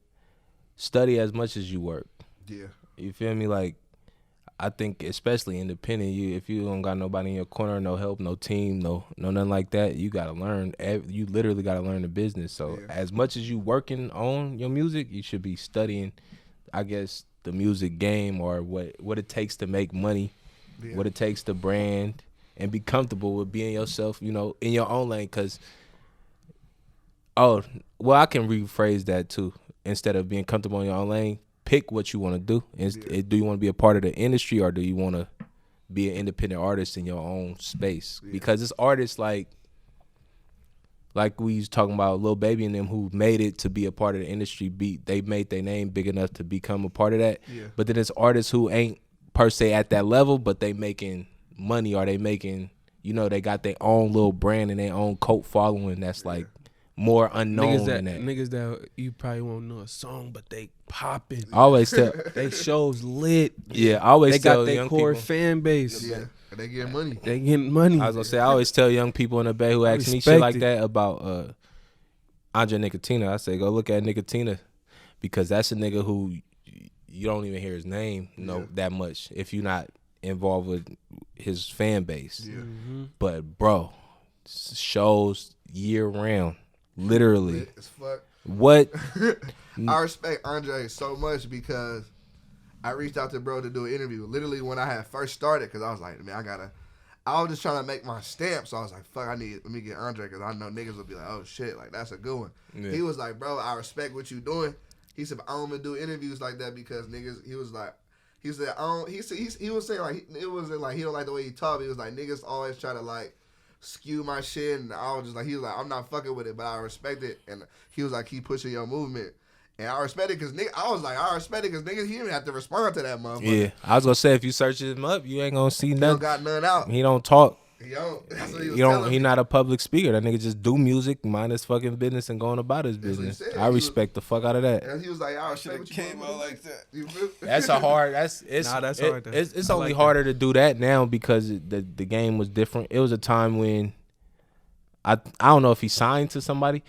Speaker 3: study as much as you work. Yeah. You feel me? Like, I think especially independent, if you don't got nobody in your corner, no help, no team, no nothing like that, you got to learn. You literally got to learn the business. So as much as you working on your music, you should be studying, I guess, the music game or what it takes to make money, what it takes to brand, and be comfortable with being yourself, you know, in your own lane. Because I can rephrase that too. Instead of being comfortable in your own lane, pick what you want to do. Do you want to be a part of the industry or do you want to be an independent artist in your own space? Because it's artists like like we was talking about Lil Baby and them who made it to be a part of the industry beat. They made their name big enough to become a part of that.
Speaker 1: Yeah.
Speaker 3: But then there's artists who ain't per se at that level, but they making money or they making, you know, they got their own little brand and their own cult following that's like more unknown than that.
Speaker 2: Niggas that you probably won't know a song, but they popping.
Speaker 3: I always tell,
Speaker 2: They shows lit.
Speaker 3: yeah, I always
Speaker 2: They
Speaker 3: tell
Speaker 2: got their
Speaker 3: young
Speaker 2: core
Speaker 3: people.
Speaker 2: fan base.
Speaker 1: Yeah. They getting money.
Speaker 2: They getting money.
Speaker 3: I was gonna say, I always tell young people in the Bay who
Speaker 2: I
Speaker 3: ask me
Speaker 2: respect
Speaker 3: shit like
Speaker 2: it.
Speaker 3: that about Andre Nicotina. I say, go look at Nicotina, because that's a nigga who you don't even hear his name that much if you're not involved with his fan base.
Speaker 1: Yeah.
Speaker 2: Mm-hmm.
Speaker 3: But bro, shows year round, literally.
Speaker 1: Lit as fuck.
Speaker 3: What?
Speaker 1: I respect Andre so much because I reached out to bro to do an interview. Literally when I had first started, because I was like, man, I was just trying to make my stamp. So I was like, fuck, let me get Andre, because I know niggas will be like, oh shit, like that's a good one.
Speaker 3: Yeah.
Speaker 1: He was like, bro, I respect what you doing. He said, I don't even do interviews like that because niggas, he was like, he said, I don't, he was saying like, it wasn't like, he don't like the way he talked. He was like, niggas always try to like skew my shit. And I was just like, he was like, I'm not fucking with it, but I respect it. And he was like, keep pushing your movement. And I respect it because I respect it because niggas, he didn't have to respond to that motherfucker.
Speaker 3: Yeah, I was gonna say, if you search him up, you ain't gonna see
Speaker 1: He
Speaker 3: nothing.
Speaker 1: don't got none out.
Speaker 3: He don't talk.
Speaker 1: He don't. That's what he was
Speaker 3: He don't.
Speaker 1: telling
Speaker 3: He
Speaker 1: me.
Speaker 3: not a public speaker. That nigga just do music, mind his fucking business, and going about his
Speaker 1: That's what he
Speaker 3: business.
Speaker 1: said.
Speaker 3: I respect the fuck out of that.
Speaker 1: And he was like, I respect what you
Speaker 4: Came
Speaker 1: doing.
Speaker 4: out like that.
Speaker 1: You feel?
Speaker 3: That's a hard. That's
Speaker 2: hard.
Speaker 3: It's
Speaker 2: I
Speaker 3: only
Speaker 2: like
Speaker 3: harder to do that now because the game was different. It was a time when I don't know if he signed to somebody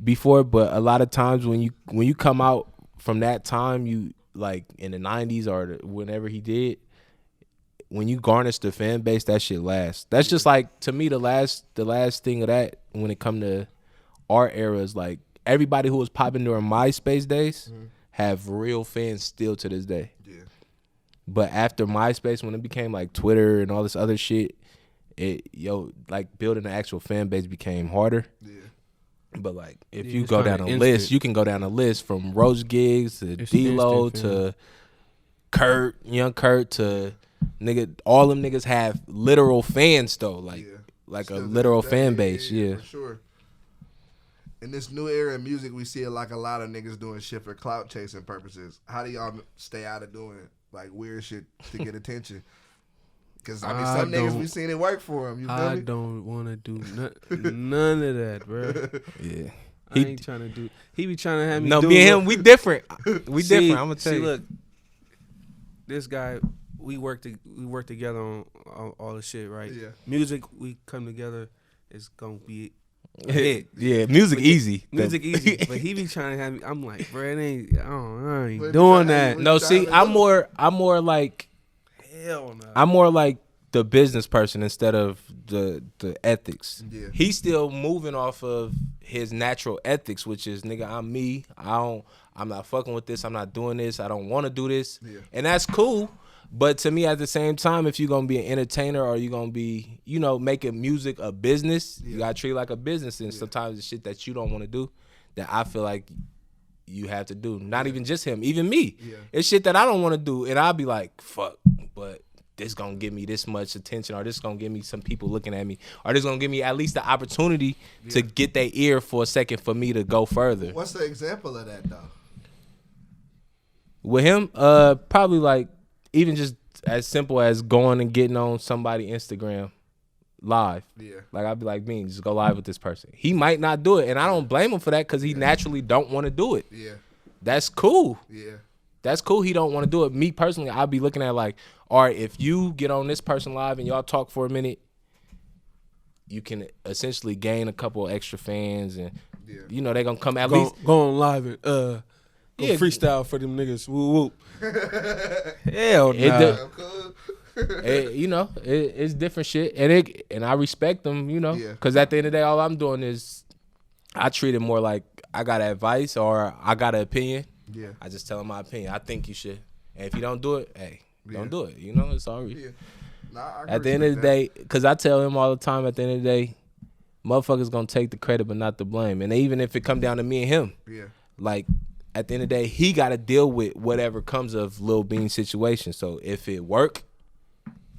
Speaker 3: before, but a lot of times when you come out from that time, you like in the 90s or whenever he did, when you garnish the fan base, that shit lasts. That's just like, to me, the last thing of that when it come to our era is like everybody who was popping during MySpace days have real fans still to this day.
Speaker 1: Yeah.
Speaker 3: But after MySpace, when it became like Twitter and all this other shit, like building an actual fan base became harder.
Speaker 1: Yeah.
Speaker 3: But like, if
Speaker 2: Yeah,
Speaker 3: you
Speaker 2: it's
Speaker 3: go
Speaker 2: kinda
Speaker 3: down a
Speaker 2: instant.
Speaker 3: list, you can go down a list from Rose Giggs to
Speaker 2: It's
Speaker 3: D-Lo
Speaker 2: instant,
Speaker 3: to Kurt, young Kurt to nigga. All them niggas have literal fans though, like
Speaker 1: Yeah.
Speaker 3: a
Speaker 1: Still
Speaker 3: literal
Speaker 1: to this
Speaker 3: fan
Speaker 1: day,
Speaker 3: base. Yeah.
Speaker 1: For sure. In this new era in music, we see like a lot of niggas doing shit for clout chasing purposes. How do y'all stay out of doing like weird shit to get attention? Because I mean, some niggas we seen it work for them. You feel
Speaker 2: I
Speaker 1: me?
Speaker 2: don't want to do none of that, bro.
Speaker 3: Yeah.
Speaker 2: I ain't trying to do. He be trying to have me.
Speaker 3: No,
Speaker 2: do
Speaker 3: me and
Speaker 2: what-
Speaker 3: him, we different. We
Speaker 2: See-
Speaker 3: different. I'm gonna tell
Speaker 2: see,
Speaker 3: you.
Speaker 2: Look, this guy, we work together on all the shit, right?
Speaker 1: Yeah.
Speaker 2: Music, we come together. It's gonna be a hit.
Speaker 3: Yeah, music easy.
Speaker 2: Music easy, but he be trying to have me. I'm like, bro, it ain't. I ain't
Speaker 1: But
Speaker 2: doing
Speaker 1: he
Speaker 2: that.
Speaker 1: trying-
Speaker 3: No, see, I'm more like
Speaker 2: Hell no.
Speaker 3: I'm more like the business person instead of the ethics.
Speaker 1: Yeah.
Speaker 3: He's still moving off of his natural ethics, which is, nigga, I'm me. I'm not fucking with this. I'm not doing this. I don't want to do this.
Speaker 1: Yeah.
Speaker 3: And that's cool. But to me, at the same time, if you're going to be an entertainer or you're going to be, making music a business, you got to treat it like a business. And sometimes the shit that you don't want to do, that I feel like you have to do. Not even just him, even me.
Speaker 1: Yeah.
Speaker 3: It's shit that I don't want to do. And I'll be like, fuck, but this gonna give me this much attention, or this gonna give me some people looking at me, or this gonna give me at least the opportunity to get their ear for a second for me to go further.
Speaker 1: What's the example of that though?
Speaker 3: With him, probably like even just as simple as going and getting on somebody Instagram live.
Speaker 1: Yeah.
Speaker 3: Like I'd be like, Bean, just go live with this person. He might not do it, and I don't blame him for that because he naturally don't want to do it.
Speaker 1: Yeah.
Speaker 3: That's cool.
Speaker 1: Yeah.
Speaker 3: That's cool. He don't want to do it. Me personally, I'll be looking at like, all right, if you get on this person live and y'all talk for a minute, you can essentially gain a couple of extra fans, and they gonna come at least
Speaker 2: go on live and go freestyle for them niggas. Woo woo. Hell no.
Speaker 3: It's different shit, and I respect them, because at the end of the day, all I'm doing is I treat it more like I got advice or I got an opinion.
Speaker 1: Yeah.
Speaker 3: I just tell them my opinion. I think you should, and if you don't do it, hey, don't do it. It's all right.
Speaker 1: Yeah. Nah,
Speaker 3: At the end of the day, because I tell him all the time, at the end of the day, motherfuckers gonna take the credit but not the blame. And even if it come down to me and him, like at the end of the day, he got to deal with whatever comes of Lil Bean's situation. So if it work,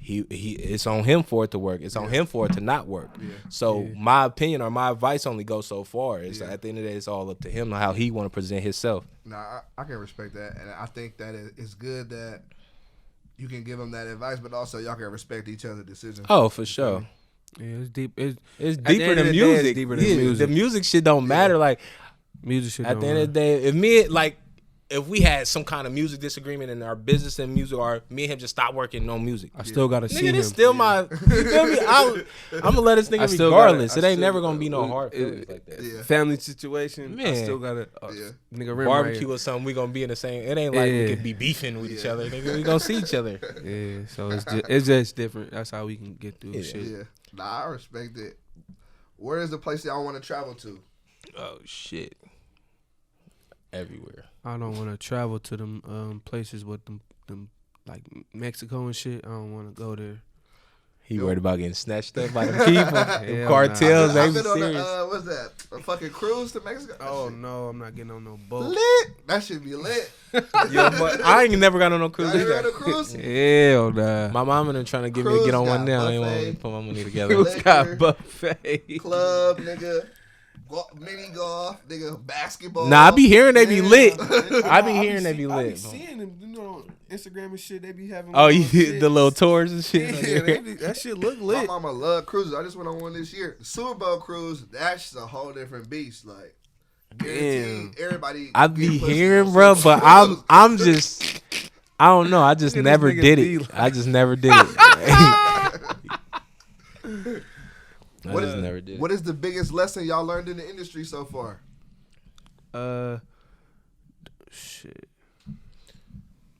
Speaker 3: he it's on him for it to work. It's on him for it to not work. Yeah. So my opinion or my advice only goes so far. It's at the end of the day, it's all up to him on how he want to present himself.
Speaker 1: Nah, I can respect that, and I think that it's good that you can give him that advice, but also y'all can respect each other's decisions.
Speaker 3: Oh, for sure.
Speaker 2: Yeah, it's deep. It's
Speaker 3: deeper than music.
Speaker 2: It's deeper than music.
Speaker 3: The music shit don't matter. Like
Speaker 2: music shit.
Speaker 3: At the end of the day, if we had some kind of music disagreement in our business and music, or me and him just stop working on music,
Speaker 2: I still gotta see him.
Speaker 3: This still my. You feel me? I'm gonna let this nigga regardless. It ain't never gonna be no hard feelings like that.
Speaker 1: Yeah.
Speaker 2: Family situation.
Speaker 3: Man.
Speaker 2: I still gotta nigga
Speaker 3: barbecue or something. We gonna be in the same. It ain't like we could be beefing with each other. Nigga, we gonna see each other.
Speaker 2: Yeah. So it's just different. That's how we can get through shit.
Speaker 1: Yeah. Nah, I respect it. Where is the place y'all want to travel to?
Speaker 3: Oh shit. Everywhere.
Speaker 2: I don't want to travel to them places with them like Mexico and shit. I don't want to go there.
Speaker 3: He worried about getting snatched up by the people. Them cartels.
Speaker 1: I've been on what's that? A fucking cruise to Mexico?
Speaker 2: Oh no, I'm not getting on no boat.
Speaker 1: Lit. That should be lit.
Speaker 3: Yo, but I ain't never got on no cruise either.
Speaker 1: On a cruise?
Speaker 2: Hell nah.
Speaker 3: My mama done trying to get me to get on one now. I ain't want to put my money together.
Speaker 2: Cruise got buffet.
Speaker 1: Club, nigga. Mini golf, nigga, basketball.
Speaker 3: Nah, I be hearing they be lit. I be hearing they be lit.
Speaker 2: I be seeing them, on Instagram and shit. They be having.
Speaker 3: Oh, the little tours and shit.
Speaker 2: Yeah, that shit look lit.
Speaker 1: My mama love cruises. I just went on one this year. Super Bowl cruise. That's just a whole different beast. Like, guaranteed everybody.
Speaker 3: I be hearing, bro, but I'm just. I don't know. I just never did it. I just never did it.
Speaker 1: What is the biggest lesson y'all learned in the industry so far?
Speaker 2: Shit.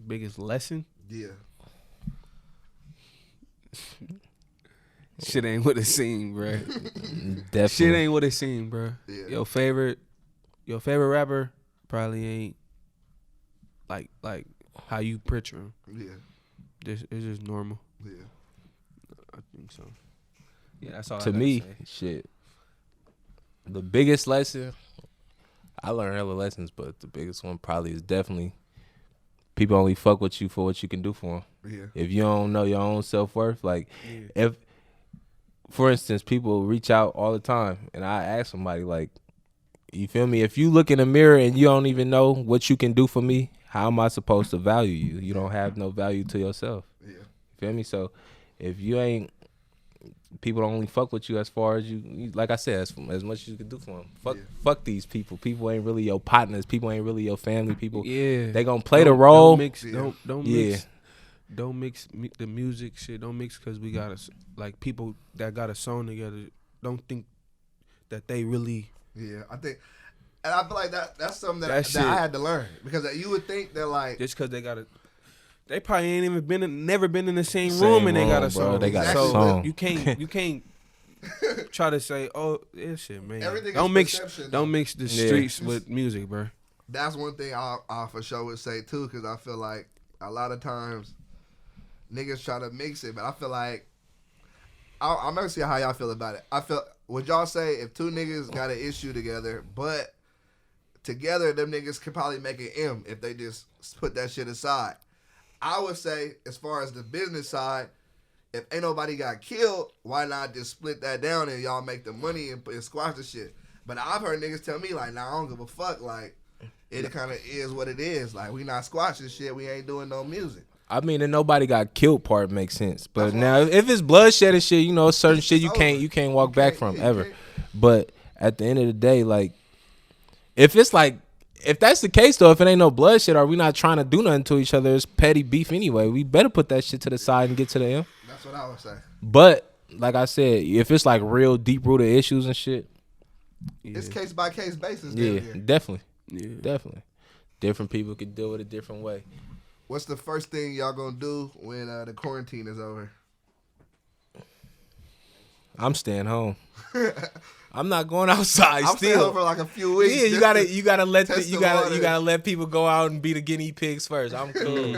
Speaker 2: Biggest lesson?
Speaker 1: Yeah.
Speaker 2: Shit ain't what it seemed, bro.
Speaker 3: Definitely.
Speaker 2: Shit ain't what it seemed, bro.
Speaker 1: Yeah.
Speaker 2: Your favorite rapper probably ain't like how you picture him.
Speaker 1: Yeah.
Speaker 2: It's just normal.
Speaker 1: Yeah.
Speaker 2: I think so. Yeah, that's all.
Speaker 3: To me, shit. The biggest lesson, I learned hella lessons, but the biggest one probably is definitely people only fuck with you for what you can do for them.
Speaker 1: Yeah.
Speaker 3: If you don't know your own self-worth, like if, for instance, people reach out all the time, and I ask somebody like, you feel me? If you look in the mirror and you don't even know what you can do for me, how am I supposed to value you? You don't have no value to yourself.
Speaker 1: Yeah.
Speaker 3: You feel me? So if you ain't, people only fuck with you as far as you like I said, as much as you can do for them. Fuck these people. People ain't really your partners. People ain't really your family. People, they gonna play the role.
Speaker 2: Don't mix the music shit. Don't mix because we got like people that got a song together. Don't think that they really.
Speaker 1: Yeah, I think, and I feel like that's something that I had to learn, because you would think that like
Speaker 2: just because they got a. They probably ain't even never been in the same room and they got a song.
Speaker 3: They got a song.
Speaker 2: You can't try to say, oh, this shit, man.
Speaker 1: Everything
Speaker 2: don't
Speaker 1: is
Speaker 2: mix the streets with music, bro.
Speaker 1: That's one thing I for sure would say too, because I feel like a lot of times niggas try to mix it, but I feel like I'm gonna see how y'all feel about it. Would y'all say if two niggas got an issue together, but together them niggas could probably make an M if they just put that shit aside? I would say, as far as the business side, if ain't nobody got killed, why not just split that down and y'all make the money and squash the shit? But I have heard niggas tell me, like, nah, I don't give a fuck. Like, it kind of is what it is. Like, we not squashing shit. We ain't doing no music.
Speaker 3: I mean, the nobody got killed part makes sense. But now, if it's bloodshed and shit, you know, certain shit you can't walk back from ever. But at the end of the day, like, if it's like, if that's the case, though, if it ain't no bloodshed or we not trying to do nothing to each other, it's petty beef anyway. We better put that shit to the side and get to the end.
Speaker 1: That's what I would say.
Speaker 3: But, like I said, if it's like real deep-rooted issues and shit.
Speaker 1: It's case-by-case basis.
Speaker 3: Yeah, definitely. Yeah. Definitely. Different people can deal with it a different way.
Speaker 1: What's the first thing y'all gonna do when the quarantine is over?
Speaker 3: I'm staying home. I'm not going outside.
Speaker 1: I'm staying home for like a few weeks.
Speaker 3: Yeah, you gotta let people go out and be the guinea pigs first. I'm cool.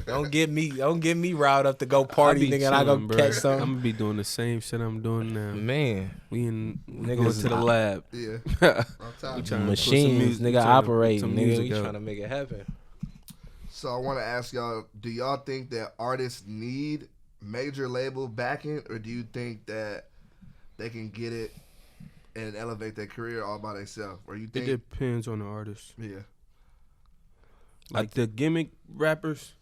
Speaker 3: Don't get me riled up to go party, nigga. And I go catch something.
Speaker 2: I'm gonna be doing the same shit I'm doing now.
Speaker 3: Man,
Speaker 2: we going to the lab.
Speaker 1: Yeah,
Speaker 3: machines, nigga, operating, nigga. We trying to make it happen.
Speaker 1: So I want to ask y'all: do y'all think that artists need major label backing, or do you think that they can get it and elevate their career all by themselves? Or you think
Speaker 2: it depends on the artist.
Speaker 1: Yeah.
Speaker 2: Like the gimmick rappers,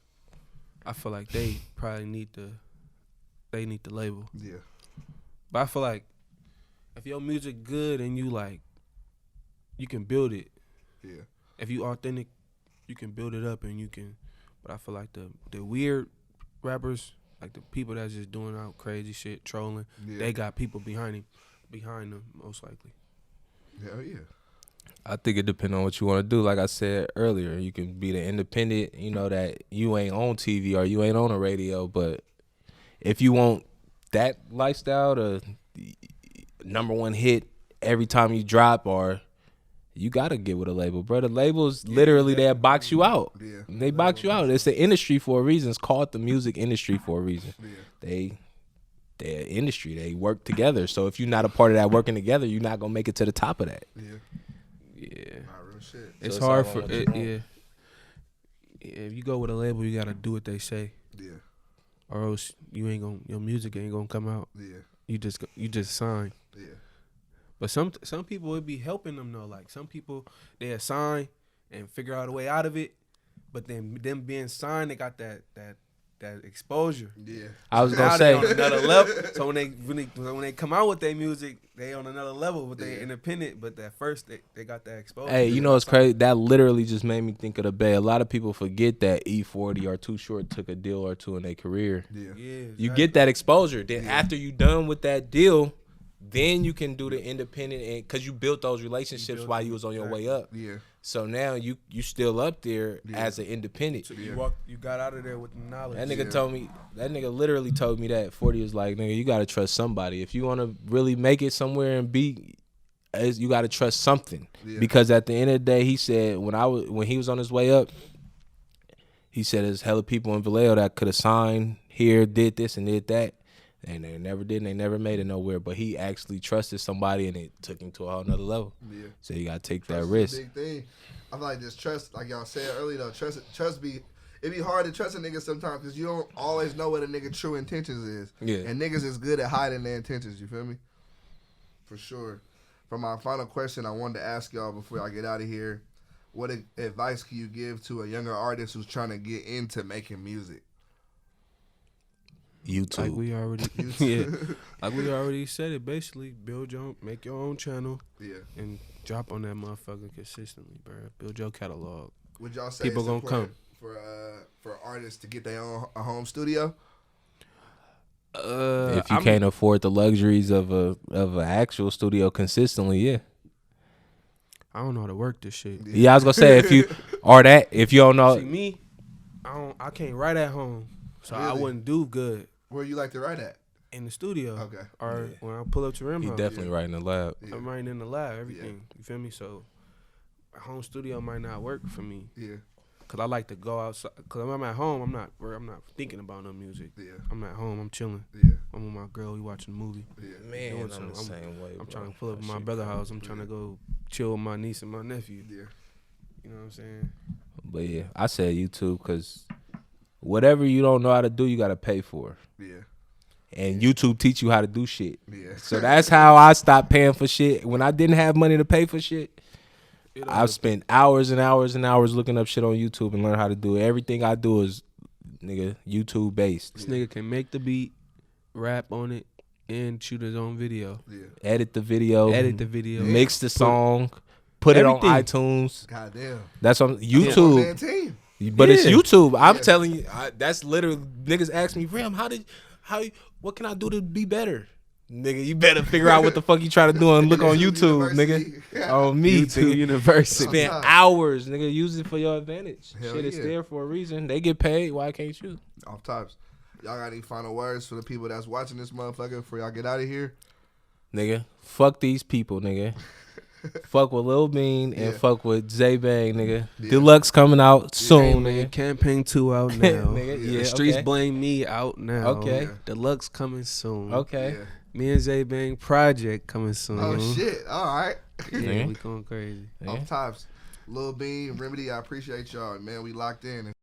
Speaker 2: I feel like they probably need the label.
Speaker 1: Yeah.
Speaker 2: But I feel like if your music good and you can build it.
Speaker 1: Yeah.
Speaker 2: If you authentic, you can build it up and you can. But I feel like the weird rappers, like the people that's just doing out crazy shit, trolling, they got people behind them most likely.
Speaker 1: Hell yeah.
Speaker 3: I think it depends on what you want to do. Like I said earlier, you can be the independent, you know, that you ain't on TV or you ain't on the radio. But if you want that lifestyle, the #1 hit every time you drop, or you got to get with a label, bro. The labels literally, they'll box you out. Yeah. They box you out. It's the industry for a reason. It's called the music industry for a reason. Yeah. They're industry. They work together. So if you're not a part of that working together, you're not going to make it to the top of that.
Speaker 1: Yeah.
Speaker 2: Yeah.
Speaker 1: Not real shit.
Speaker 2: It's hard for it. Yeah. If you go with a label, you gotta do what they say. Yeah. Or else your music ain't gonna come out. Yeah. You just sign. Yeah. But some people would be helping them though. Like some people they'll sign and figure out a way out of it. But then them being signed, they got that exposure. Yeah.
Speaker 3: I was gonna say
Speaker 2: on another level. So when they come out with their music, they on another level, but they independent. But at first they got that exposure.
Speaker 3: Hey, you know what's crazy? That literally just made me think of the Bay. A lot of people forget that E-40 or Too Short took a deal or two in their career. Yeah. Exactly. You get that exposure. Then after you done with that deal, then you can do the independent, and because you built those relationships while you was on your way up. Yeah. So now you still up there as an independent.
Speaker 2: So you got out of there with the knowledge.
Speaker 3: That nigga literally told me that 40 was like, nigga, you gotta trust somebody. If you wanna really make it somewhere and be, you gotta trust something. Yeah. Because at the end of the day, he said when he was on his way up, he said there's hella people in Vallejo that could have signed here, did this and did that. And they never did, and they never made it nowhere. But he actually trusted somebody, and it took him to a whole nother level. Yeah. So you gotta take that risk.
Speaker 1: Is a big thing. I feel like just trust, like y'all said earlier, though. Trust it be hard to trust a nigga sometimes because you don't always know what a nigga true intentions is. Yeah. And niggas is good at hiding their intentions. You feel me? For sure. For my final question, I wanted to ask y'all before I get out of here, what advice can you give to a younger artist who's trying to get into making music?
Speaker 3: YouTube.
Speaker 2: Like we already said it. Basically, make your own channel. Yeah. And drop on that motherfucker consistently, bro. Build your catalog.
Speaker 1: Would y'all say
Speaker 2: people gonna come
Speaker 1: for artists to get their own home studio?
Speaker 3: If you can't afford the luxuries of an actual studio consistently, yeah.
Speaker 2: I don't know how to work this shit.
Speaker 3: Yeah, I was gonna say if you don't know.
Speaker 2: See me, I can't write at home, so really? I wouldn't do good.
Speaker 1: Where you like to write at?
Speaker 2: In the studio. Okay. Or when I pull up to Rim
Speaker 3: He
Speaker 2: House.
Speaker 3: definitely writing in the lab.
Speaker 2: Yeah. I'm writing in the lab, everything. You feel me? So a home studio might not work for me. Yeah. Cause I like to go outside. Cause when I'm at home, I'm not thinking about no music. Yeah. I'm at home. I'm chilling. Yeah. I'm with my girl. We watching a movie. Yeah.
Speaker 3: Man, I'm the same way.
Speaker 2: I'm trying to pull up at my brother's house. I'm trying to go chill with my niece and my nephew. Yeah. You know what I'm saying?
Speaker 3: But yeah, I said YouTube because whatever you don't know how to do, you gotta pay for. Yeah. And YouTube teach you how to do shit. Yeah. So that's how I stopped paying for shit. When I didn't have money to pay for shit, I've spent hours and hours and hours looking up shit on YouTube and learn how to do it. Everything I do is, nigga, YouTube based.
Speaker 2: This nigga can make the beat, rap on it, and shoot his own video. Yeah.
Speaker 3: Edit the video. Mix the song. Put
Speaker 2: everything.
Speaker 3: It on iTunes.
Speaker 1: Goddamn.
Speaker 3: That's on YouTube. But it's YouTube. I'm telling you, that's literally, niggas ask me, Rim, what can I do to be better? Nigga, you better figure out what the fuck you trying to do and look on YouTube, nigga. On me,
Speaker 2: YouTube University.
Speaker 3: Spend hours, nigga. Use it for your advantage. Shit is there for a reason. They get paid. Why can't you?
Speaker 1: Off tops. Y'all got any final words for the people that's watching this motherfucker before y'all get out of here?
Speaker 3: Nigga, fuck these people, nigga. Fuck with Lil Bean and fuck with J-Bang, nigga. Yeah. Deluxe coming out soon, nigga.
Speaker 2: Campaign 2 out now. Nigga, Streets Blame Me out now. Okay. Yeah. Deluxe coming soon.
Speaker 3: Okay.
Speaker 2: Yeah. Me and J-Bang Project coming soon.
Speaker 1: Oh, shit. All right.
Speaker 2: Yeah, we going crazy.
Speaker 1: Off tops. Lil Bean Remedy, I appreciate y'all, man. We locked in.